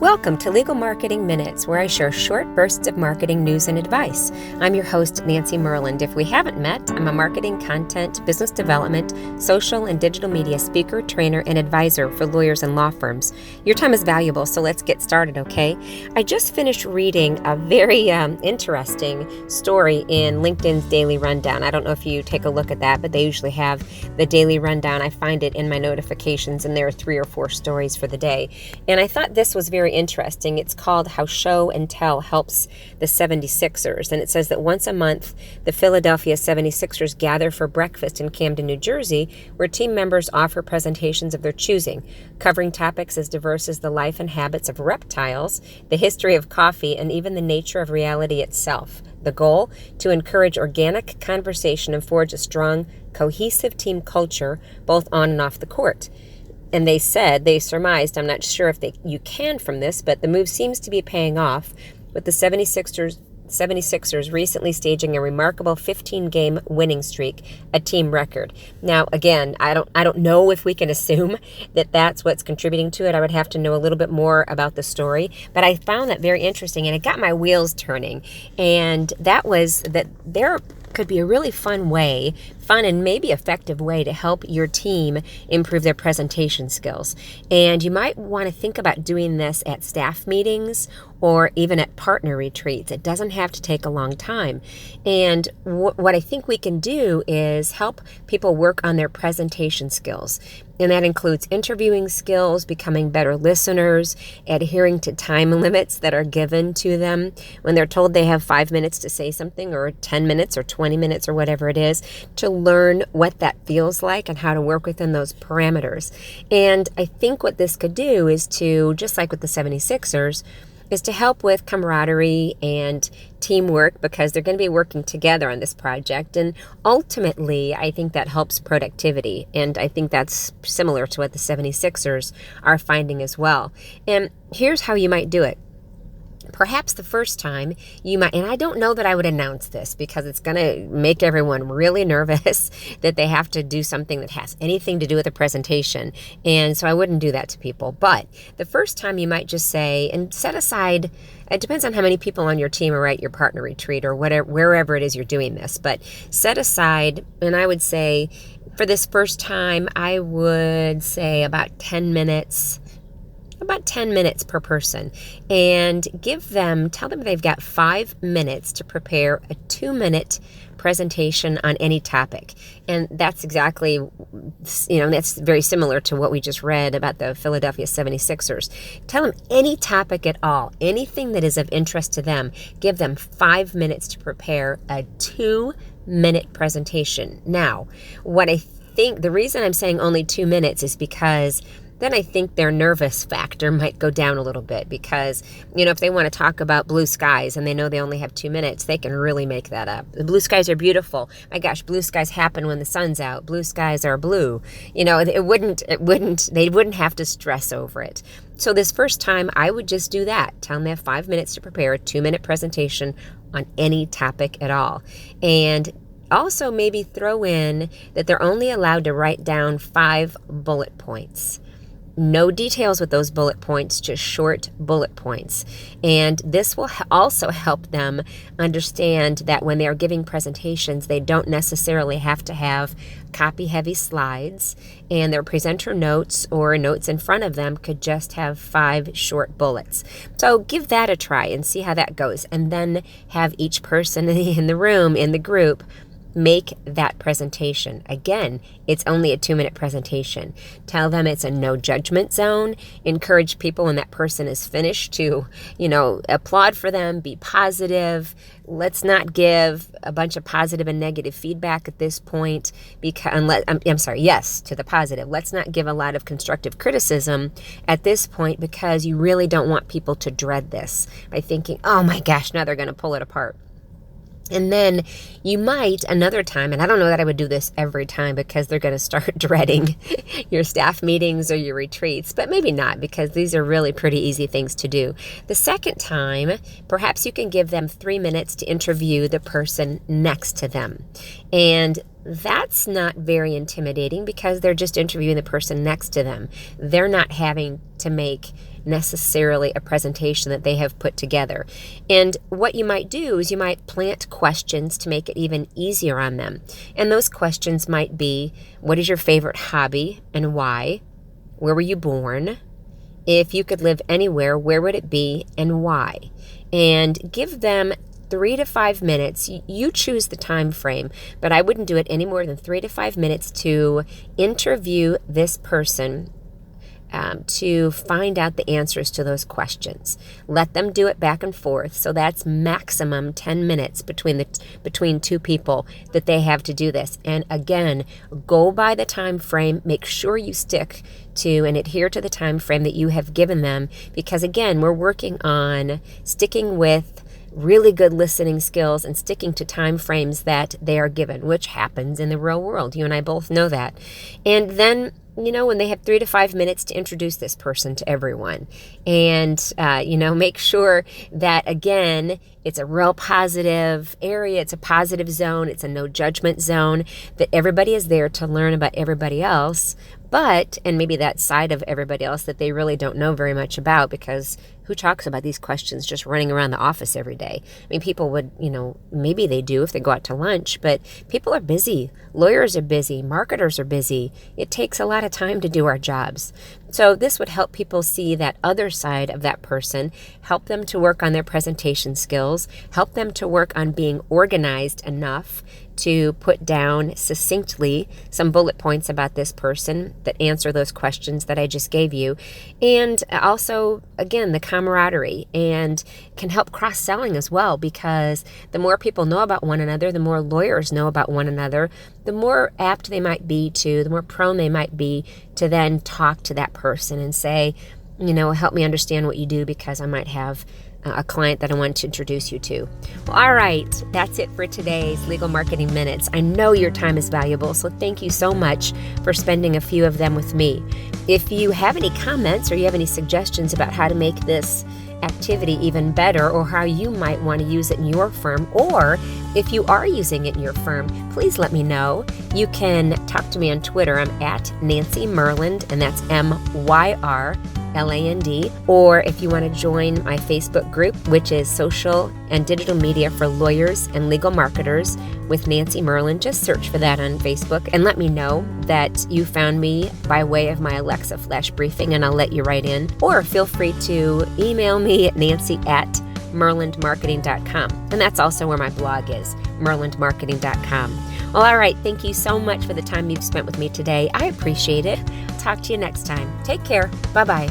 Welcome to Legal Marketing Minutes, where I share short bursts of marketing news and advice. I'm your host, Nancy Myrland. If we haven't met, I'm a marketing, content, business development, social, and digital media speaker, trainer, and advisor for lawyers and law firms. Your time is valuable, so let's get started, okay? I just finished reading a very interesting story in LinkedIn's Daily Rundown. I don't know if you take a look at that, but they usually have the Daily Rundown. I find it in my notifications, and there are 3 or 4 stories for the day. And I thought this was very interesting. It's called How Show and Tell Helps the 76ers. And it says that once a month, the Philadelphia 76ers gather for breakfast in Camden, New Jersey, where team members offer presentations of their choosing, covering topics as diverse as the life and habits of reptiles, the history of coffee, and even the nature of reality itself. The goal? To encourage organic conversation and forge a strong, cohesive team culture, both on and off the court. And they surmised, I'm not sure if you can from this, but the move seems to be paying off, with the 76ers recently staging a remarkable 15-game winning streak, a team record. Now, again, I don't know if we can assume that that's what's contributing to it. I would have to know a little bit more about the story, but I found that very interesting, and it got my wheels turning. And that was that there could be a really fun and maybe effective way to help your team improve their presentation skills. And you might want to think about doing this at staff meetings or even at partner retreats. It doesn't have to take a long time. And what I think we can do is help people work on their presentation skills. And that includes interviewing skills, becoming better listeners, adhering to time limits that are given to them when they're told they have 5 minutes to say something, or 10 minutes or 20 minutes or whatever it is, to learn what that feels like and how to work within those parameters. And I think what this could do is to, just like with the 76ers, is to help with camaraderie and teamwork, because they're going to be working together on this project. And ultimately, I think that helps productivity. And I think that's similar to what the 76ers are finding as well. And here's how you might do it. Perhaps the first time you might, and I don't know that I would announce this because it's going to make everyone really nervous that they have to do something that has anything to do with a presentation. And so I wouldn't do that to people. But the first time you might just say, and set aside, it depends on how many people on your team are at your partner retreat or whatever, wherever it is you're doing this, but set aside, and I would say for this first time, I would say about 10 minutes per person, and tell them they've got 5 minutes to prepare a 2-minute presentation on any topic. And that's exactly, that's very similar to what we just read about the Philadelphia 76ers. Tell them any topic at all, anything that is of interest to them. Give them 5 minutes to prepare a 2-minute presentation. Now, the reason I'm saying only 2 minutes is because then I think their nervous factor might go down a little bit, because, if they want to talk about blue skies and they know they only have 2 minutes, they can really make that up. The blue skies are beautiful. My gosh, blue skies happen when the sun's out. Blue skies are blue. They wouldn't have to stress over it. So this first time, I would just do that. Tell them they have 5 minutes to prepare a 2-minute presentation on any topic at all. And also maybe throw in that they're only allowed to write down 5 bullet points. No details with those bullet points, just short bullet points. And this will also help them understand that when they are giving presentations, they don't necessarily have to have copy-heavy slides, and their presenter notes or notes in front of them could just have 5 short bullets. So give that a try and see how that goes. And then have each person in the room, in the group, make that presentation. Again, it's only a 2-minute presentation. Tell them it's a no judgment zone. Encourage people when that person is finished to, applaud for them, be positive. Let's not give a bunch of positive and negative feedback at this point, yes to the positive. Let's not give a lot of constructive criticism at this point, because you really don't want people to dread this by thinking, oh my gosh, now they're going to pull it apart. And then you might, another time, and I don't know that I would do this every time because they're going to start dreading your staff meetings or your retreats, but maybe not, because these are really pretty easy things to do. The second time, perhaps you can give them 3 minutes to interview the person next to them. And that's not very intimidating because they're just interviewing the person next to them. They're not having to make necessarily a presentation that they have put together. And what you might do is you might plant questions to make it even easier on them. And those questions might be, what is your favorite hobby and why? Where were you born? If you could live anywhere, where would it be and why? And give them 3 to 5 minutes. You choose the time frame, but I wouldn't do it any more than 3 to 5 minutes to interview this person, to find out the answers to those questions. Let them do it back and forth. So that's maximum 10 minutes between two people that they have to do this. And again, go by the time frame. Make sure you stick to and adhere to the time frame that you have given them, because again, we're working on sticking with really good listening skills and sticking to time frames that they are given, which happens in the real world. You and I both know that. And then, when they have 3 to 5 minutes to introduce this person to everyone, and, make sure that, again, it's a real positive area. It's a positive zone. It's a no judgment zone, that everybody is there to learn about everybody else, and maybe that side of everybody else that they really don't know very much about, because who talks about these questions just running around the office every day? I mean, people would, maybe they do if they go out to lunch, but people are busy. Lawyers are busy. Marketers are busy. It takes a lot of time to do our jobs. So this would help people see that other side of that person, help them to work on their presentation skills, help them to work on being organized enough to put down succinctly some bullet points about this person that answer those questions that I just gave you. And also, again, the camaraderie, and can help cross-selling as well, because the more people know about one another, the more lawyers know about one another, the more apt they might be to, the more prone they might be to then talk to that person and say, help me understand what you do, because I might have a client that I want to introduce you to. Well, all right, that's it for today's Legal Marketing Minutes. I know your time is valuable, so thank you so much for spending a few of them with me. If you have any comments or you have any suggestions about how to make this activity even better, or how you might want to use it in your firm, or if you are using it in your firm, please let me know. You can talk to me on Twitter. I'm at Nancy Myrland, and that's Myrland. Or if you want to join my Facebook group, which is Social and Digital Media for Lawyers and Legal Marketers with Nancy Myrland, just search for that on Facebook and let me know that you found me by way of my Alexa flash briefing, and I'll let you right in. Or feel free to email me at nancy@myrlandmarketing.com. And that's also where my blog is, myrlandmarketing.com. Well, all right. Thank you so much for the time you've spent with me today. I appreciate it. Talk to you next time. Take care. Bye-bye.